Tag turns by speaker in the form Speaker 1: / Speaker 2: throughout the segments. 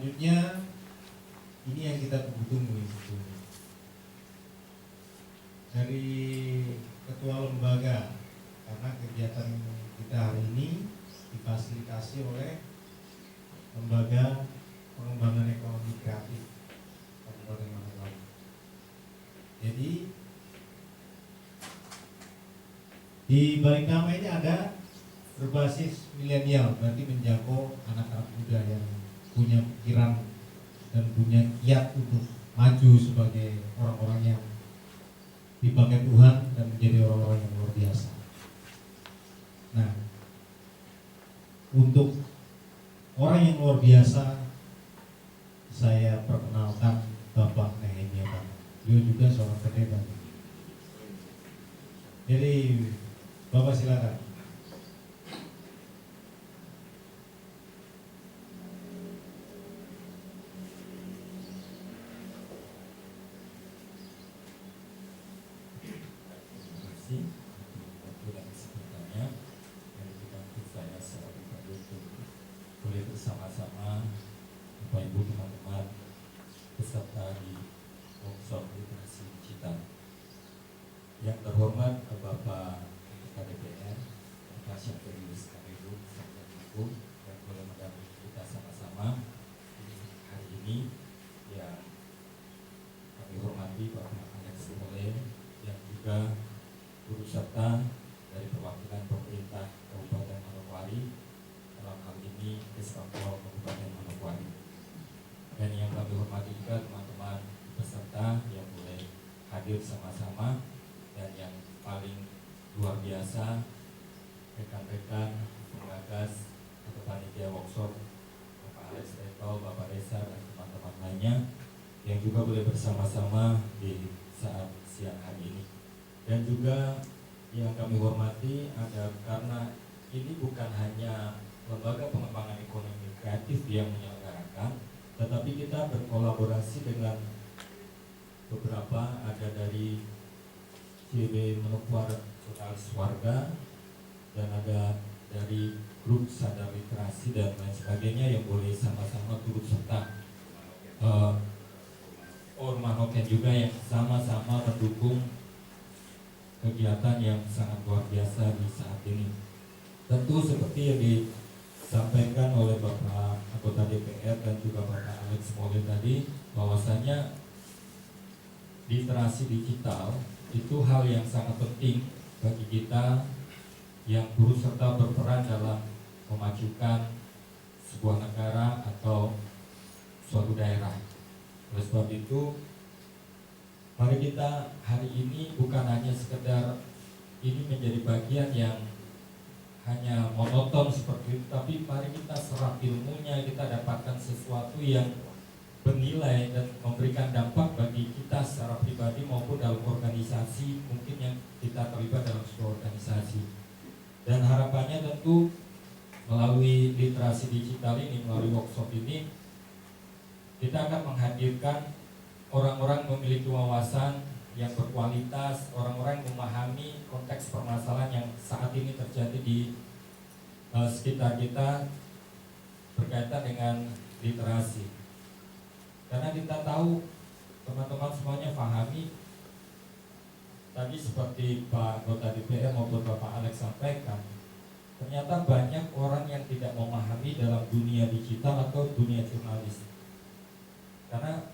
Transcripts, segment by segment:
Speaker 1: Selanjutnya ini yang kita tunggu-tunggu sebetulnya dari ketua lembaga, karena kegiatan kita hari ini difasilitasi oleh Lembaga Pengembangan Ekonomi Kreatif Kabupaten Magelang. Jadi di balik nama ini ada berbasis milenial, berarti menjangkau anak-anak muda yang punya pikiran dan punya kiat untuk maju sebagai orang-orang yang dipakai Tuhan dan menjadi orang-orang yang luar biasa. Nah, untuk orang yang luar biasa, saya perkenalkan Bapak Nehemia Bang. Beliau juga seorang pendeta. Jadi, Bapak silakan.
Speaker 2: Waktu dan kesempatannya yang dibantu saya secara pribadi untuk boleh bersama-sama Bapak Ibu teman-teman peserta di workshop literasi digital. Yang terhormat Bapak Ketua DPR, Bapak Syafrius Kamilu, Sekjen Hukum, yang boleh mendampingi kita sama-sama hari ini, yang kami hormati Bapak Alex Mole, yang juga turut serta dari perwakilan pemerintah Kabupaten Manokwari, dalam hal ini Kesbangpol Kabupaten Manokwari. Dan yang kami hormati juga teman-teman peserta yang boleh hadir sama-sama, dan yang paling luar biasa rekan-rekan pengagas atau panitia workshop Bapak Alex Reto, Bapak Reza, dan teman-teman lainnya yang juga boleh bersama-sama di saat siang hari ini. Dan juga yang kami hormati ada, karena ini bukan hanya Lembaga Pengembangan Ekonomi Kreatif yang menyelenggarakan, tetapi kita berkolaborasi dengan beberapa, ada dari CB Manokwari Jurnalis Warga, dan ada dari grup Sadar Literasi dan lain sebagainya yang boleh sama-sama turut serta. Ormanoken juga yang sama-sama mendukung kegiatan yang sangat luar biasa di saat ini. Tentu seperti yang disampaikan oleh Bapak Anggota DPR dan juga Bapak Alex Mole tadi, bahwasanya literasi digital itu hal yang sangat penting bagi kita yang turut serta berperan dalam memajukan sebuah negara atau suatu daerah. Oleh sebab itu, mari kita hari ini bukan hanya sekedar ini menjadi bagian yang hanya monoton seperti itu, tapi mari kita serap ilmunya, kita dapatkan sesuatu yang bernilai dan memberikan dampak bagi kita secara pribadi maupun dalam organisasi mungkin yang kita terlibat dalam sebuah organisasi. Dan harapannya tentu melalui literasi digital ini, melalui workshop ini, kita akan menghadirkan orang-orang memiliki wawasan yang berkualitas, orang-orang memahami konteks permasalahan yang saat ini terjadi di sekitar kita berkaitan dengan literasi. Karena kita tahu, teman-teman semuanya pahami, tadi seperti Pak Anggota DPR maupun Bapak Alex sampaikan, ternyata banyak orang yang tidak memahami dalam dunia digital atau dunia jurnalis. Karena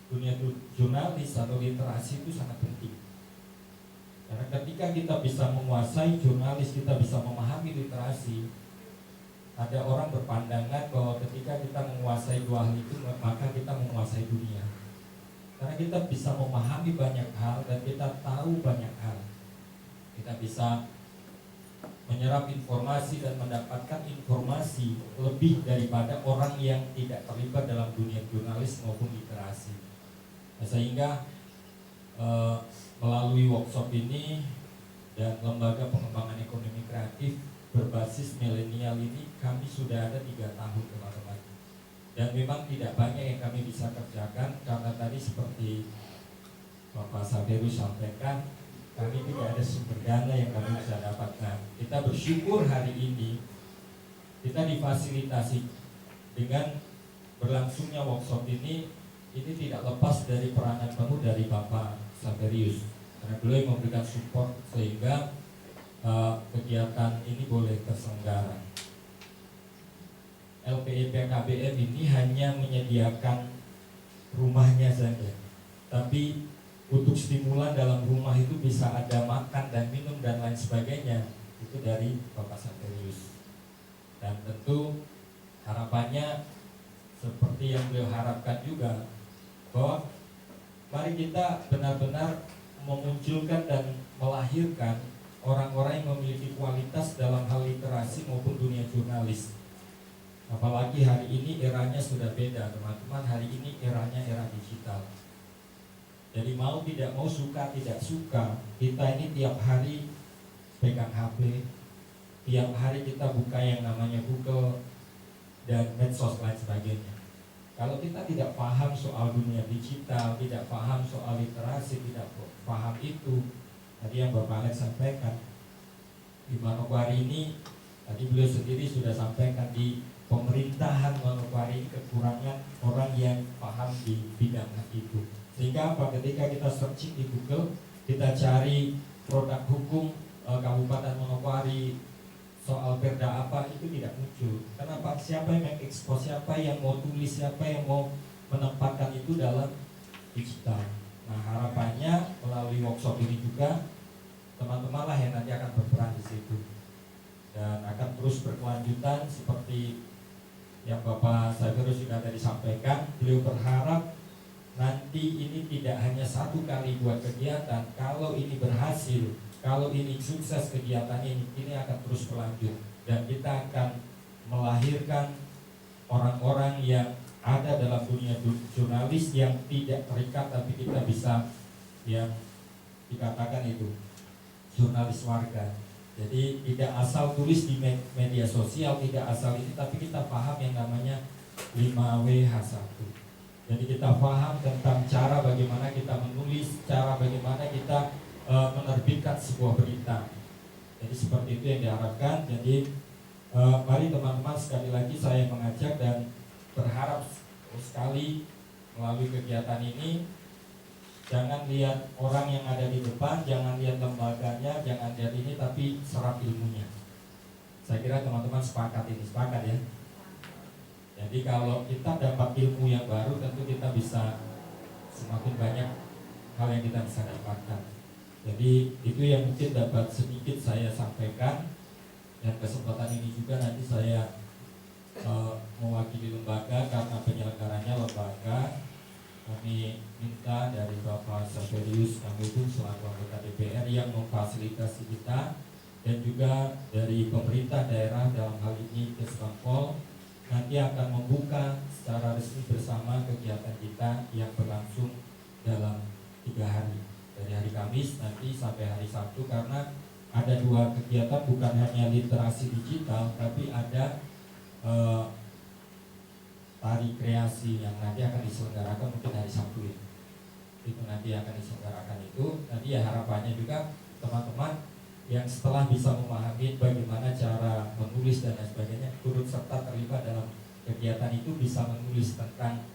Speaker 2: dunia jurnalis atau literasi itu sangat penting. Karena ketika kita bisa menguasai jurnalis, kita bisa memahami literasi, ada orang berpandangan bahwa ketika kita menguasai dua hal itu, maka kita menguasai dunia. Karena kita bisa memahami banyak hal dan kita tahu banyak hal. Kita bisa menyerap informasi dan mendapatkan informasi lebih daripada orang yang tidak terlibat dalam dunia jurnalis maupun literasi. Nah, sehingga melalui workshop ini dan Lembaga Pengembangan Ekonomi Kreatif berbasis milenial ini, kami sudah ada 3 tahun, teman-teman. Dan memang tidak banyak yang kami bisa kerjakan karena tadi seperti Bapak Saveru sampaikan, kami tidak ada sumber dana yang kami bisa dapatkan. Kita bersyukur hari ini kita difasilitasi dengan berlangsungnya workshop ini tidak lepas dari peranan penuh dari Bapak Saverius, karena beliau yang memberikan support sehingga kegiatan ini boleh terselenggara. LPI PKBM ini hanya menyediakan rumahnya saja, tapi untuk stimulan dalam rumah itu bisa ada makan dan minum dan lain sebagainya, itu dari Bapak Saverius. Dan tentu harapannya seperti yang beliau harapkan juga, bahwa mari kita benar-benar memunculkan dan melahirkan orang-orang yang memiliki kualitas dalam hal literasi maupun dunia jurnalis. Apalagi hari ini eranya sudah beda, teman-teman. Hari ini eranya era digital. Jadi mau tidak mau, suka tidak suka, kita ini tiap hari pegang HP, tiap hari kita buka yang namanya Google dan medsos lain sebagainya. Kalau kita tidak paham soal dunia digital, tidak paham soal literasi, tidak paham itu, tadi yang Bapak Alex sampaikan, di Manokwari ini, tadi beliau sendiri sudah sampaikan, di pemerintahan Manokwari ini kekurangan orang yang paham di bidang itu. Sehingga apa? Ketika kita searching di Google, kita cari produk hukum Kabupaten Manokwari, soal perda apa, itu tidak muncul. Kenapa? Siapa yang mengekspos, siapa yang mau tulis, siapa yang mau menempatkan itu dalam digital. Nah, harapannya melalui workshop ini juga teman-teman lah yang nanti akan berperan di situ, dan akan terus berkelanjutan seperti yang Bapak Saverius juga tadi sampaikan. Beliau berharap nanti ini tidak hanya satu kali buat kegiatan. Kalau ini berhasil, kalau ini sukses kegiatan ini akan terus berlanjut, dan kita akan melahirkan orang-orang yang ada dalam dunia jurnalis yang tidak terikat, tapi kita bisa yang dikatakan itu jurnalis warga. Jadi tidak asal tulis di media sosial, tidak asal ini, tapi kita paham yang namanya 5WH1. Jadi kita paham tentang cara bagaimana kita menulis, cara bagaimana kita menerbitkan sebuah berita. Jadi seperti itu yang diharapkan. Jadi mari teman-teman, sekali lagi saya mengajak dan berharap sekali melalui kegiatan ini, jangan lihat orang yang ada di depan, jangan lihat lembaganya, jangan lihat ini, tapi serap ilmunya. Saya kira teman-teman sepakat ini, sepakat ya. Jadi kalau kita dapat ilmu yang baru, tentu kita bisa semakin banyak hal yang kita bisa dapatkan. Jadi itu yang mungkin dapat sedikit saya sampaikan, dan kesempatan ini juga nanti saya mewakili lembaga, karena penyelenggaranya lembaga. Kami minta dari Bapak Saverius Kangudung selaku anggota DPR yang memfasilitasi kita, dan juga dari pemerintah daerah dalam hal ini Kesbangpol, nanti akan membuka secara resmi bersama kegiatan kita yang berlangsung dalam 3 hari, dari hari Kamis nanti sampai hari Sabtu. Karena ada 2 kegiatan, bukan hanya literasi digital, tapi ada tari kreasi yang nanti akan diselenggarakan mungkin hari Sabtu ya. Itu nanti akan diselenggarakan itu. Nanti ya harapannya juga teman-teman yang setelah bisa memahami bagaimana cara menulis dan lain sebagainya, turut serta terlibat dalam kegiatan itu, bisa menulis tentang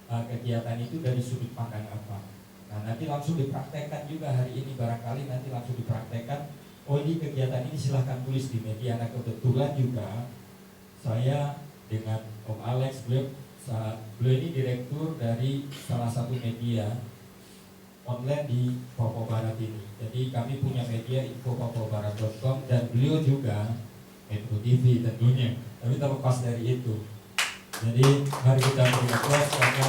Speaker 2: kegiatan itu dari sudut pandang apa. Nah, nanti langsung dipraktekkan juga hari ini, barangkali nanti langsung dipraktekkan. Oh, ini kegiatan ini silahkan tulis di media. Nah, kebetulan juga saya dengan Om Alex, beliau ini direktur dari salah satu media online di Papua Barat ini. Jadi kami punya media info-papuabarat.com, dan beliau juga Metro TV tentunya. Tapi terlepas dari itu, jadi mari kita beri aplaus karena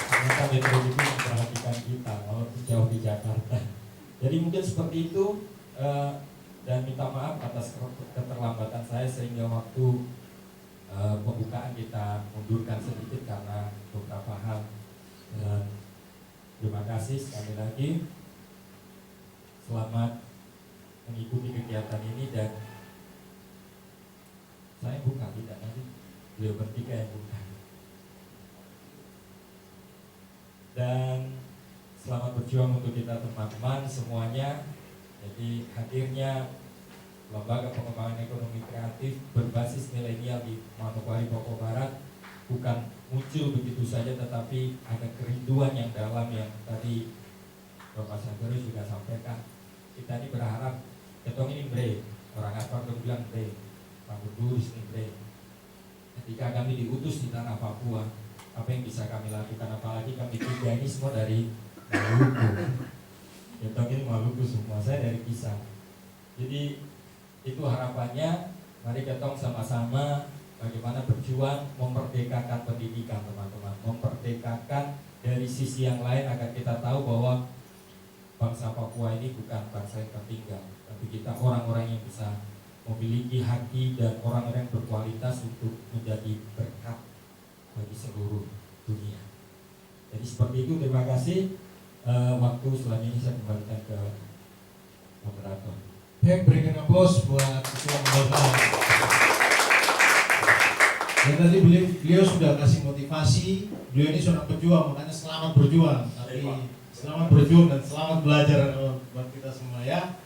Speaker 2: ternyata Metro TV memperhatikan kita walaupun jauh di Jakarta. Jadi mungkin seperti itu, dan minta maaf atas keterlambatan saya sehingga waktu pembukaan kita mundurkan sedikit karena beberapa hal. Terima kasih sekali lagi. Selamat mengikuti kegiatan ini, dan saya buka, tidak nanti beliau bertiga yang buka. Dan selamat berjuang untuk kita teman-teman semuanya. Jadi hadirnya Lembaga Pengembangan Ekonomi Kreatif berbasis milenial di Manokwari Papua Barat bukan muncul begitu saja, tetapi ada kerinduan yang dalam yang tadi Bapak Santoro juga sampaikan. Kita ini berharap ketong ini bre, orang apa yang bilang bre, Pak Kudus ini bre. Ketika kami diutus di tanah Papua, apa yang bisa kami lakukan, apalagi kami tiga ini semua dari Maluku. Ketong ini Maluku semua, saya dari Pisang. Jadi itu harapannya, mari ketong sama-sama bagaimana berjuang memerdekakan pendidikan teman-teman, memerdekakan dari sisi yang lain agar kita tahu bahwa bangsa Papua ini bukan bangsa yang tertinggal, tapi kita orang-orang yang bisa memiliki hati dan orang-orang yang berkualitas untuk menjadi berkat bagi seluruh dunia. Jadi seperti itu, terima kasih. Waktu selanjutnya saya kembalikan ke moderator.
Speaker 1: Baik, berikan aplaus buat Ketua Modal. Dan tadi beliau sudah kasih motivasi. Beliau ini seorang pejuang, makanya selamat berjuang. Tapi selamat berjuang dan selamat belajar buat kita semua ya.